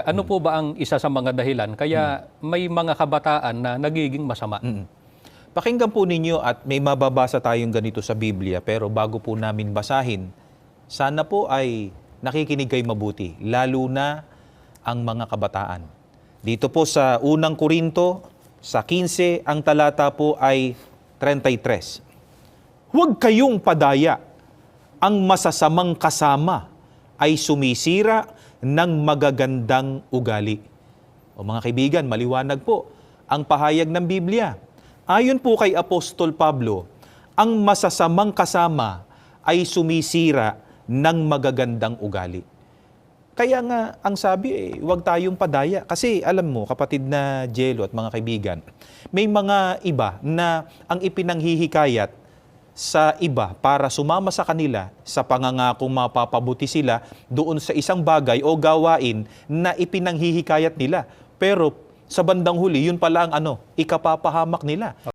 Ano po ba ang isa sa mga dahilan kaya may mga kabataan na nagiging masama? Pakinggan po ninyo at may mababasa tayong ganito sa Biblia, pero bago po namin basahin, sana po ay nakikinig kayo mabuti, lalo na ang mga kabataan. Dito po sa unang Korinto, sa 15, ang talata po ay 33. Huwag kayong padaya, ang masasamang kasama ay sumisira ng magagandang ugali. O mga kaibigan, maliwanag po ang pahayag ng Biblia. Ayon po kay Apostol Pablo, ang masasamang kasama ay sumisira ng magagandang ugali. Kaya nga, ang sabi huwag tayong padaya. Kasi alam mo, kapatid na Jello at mga kaibigan, may mga iba na ang ipinanghihikayat sa iba para sumama sa kanila sa pangangakong mapapabuti sila doon sa isang bagay o gawain na ipinanghihikayat nila. Pero sa bandang huli, yun pala ang ikapapahamak nila.